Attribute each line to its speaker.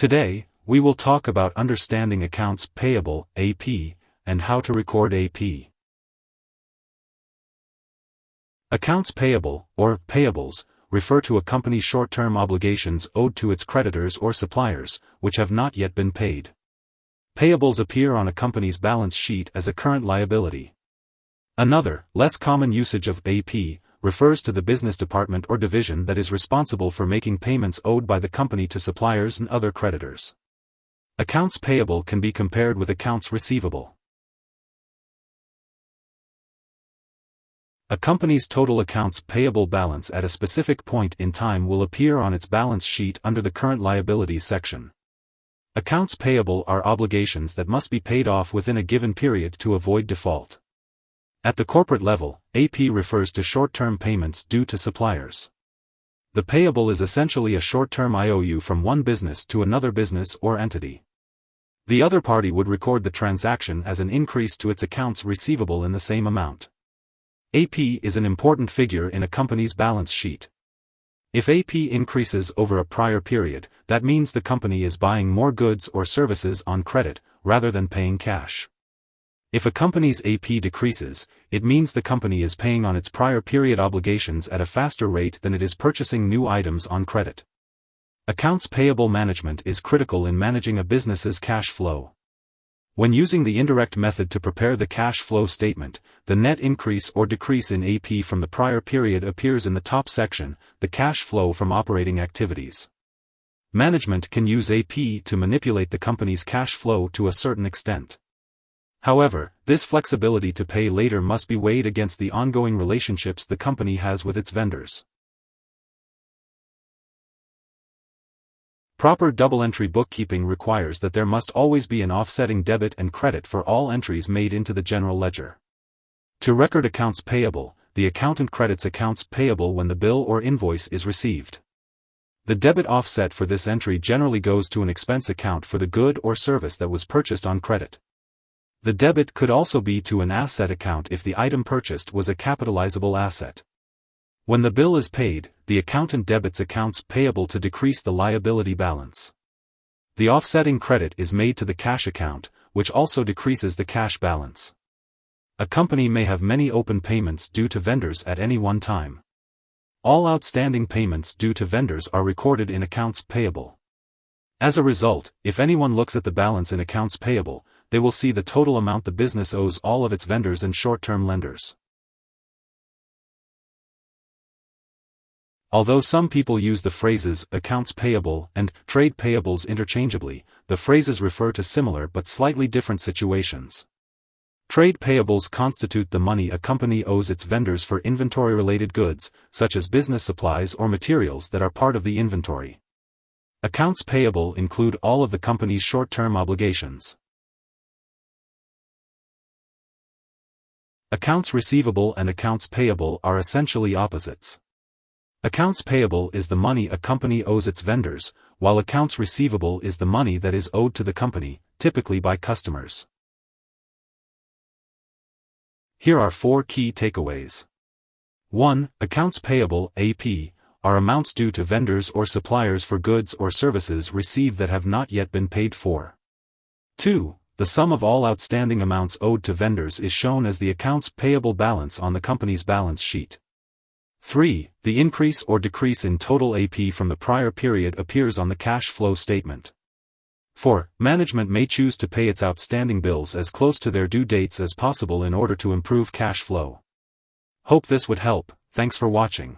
Speaker 1: Today, we will talk about understanding accounts payable (AP) and how to record AP. Accounts payable, or payables, refer to a company's short-term obligations owed to its creditors or suppliers, which have not yet been paid. Payables appear on a company's balance sheet as a current liability. Another, less common usage of AP, refers to the business department or division that is responsible for making payments owed by the company to suppliers and other creditors. Accounts payable can be compared with accounts receivable. A company's total accounts payable balance at a specific point in time will appear on its balance sheet under the current liabilities section. Accounts payable are obligations that must be paid off within a given period to avoid default. At the corporate level, AP refers to short-term payments due to suppliers. The payable is essentially a short-term IOU from one business to another business or entity. The other party would record the transaction as an increase to its accounts receivable in the same amount. AP is an important figure in a company's balance sheet. If AP increases over a prior period, that means the company is buying more goods or services on credit, rather than paying cash. If a company's AP decreases, it means the company is paying on its prior period obligations at a faster rate than it is purchasing new items on credit. Accounts payable management is critical in managing a business's cash flow. When using the indirect method to prepare the cash flow statement, the net increase or decrease in AP from the prior period appears in the top section, the cash flow from operating activities. Management can use AP to manipulate the company's cash flow to a certain extent. However, this flexibility to pay later must be weighed against the ongoing relationships the company has with its vendors. Proper double-entry bookkeeping requires that there must always be an offsetting debit and credit for all entries made into the general ledger. To record accounts payable, the accountant credits accounts payable when the bill or invoice is received. The debit offset for this entry generally goes to an expense account for the good or service that was purchased on credit. The debit could also be to an asset account if the item purchased was a capitalizable asset. When the bill is paid, the accountant debits accounts payable to decrease the liability balance. The offsetting credit is made to the cash account, which also decreases the cash balance. A company may have many open payments due to vendors at any one time. All outstanding payments due to vendors are recorded in accounts payable. As a result, if anyone looks at the balance in accounts payable, they will see the total amount the business owes all of its vendors and short-term lenders. Although some people use the phrases accounts payable and trade payables interchangeably, the phrases refer to similar but slightly different situations. Trade payables constitute the money a company owes its vendors for inventory-related goods, such as business supplies or materials that are part of the inventory. Accounts payable include all of the company's short-term obligations. Accounts receivable and accounts payable are essentially opposites. Accounts payable is the money a company owes its vendors, while accounts receivable is the money that is owed to the company, typically by customers. Here are 4 key takeaways. 1. Accounts payable (AP) are amounts due to vendors or suppliers for goods or services received that have not yet been paid for. 2. The sum of all outstanding amounts owed to vendors is shown as the accounts payable balance on the company's balance sheet. 3. The increase or decrease in total AP from the prior period appears on the cash flow statement. 4. Management may choose to pay its outstanding bills as close to their due dates as possible in order to improve cash flow. Hope this would help. Thanks for watching.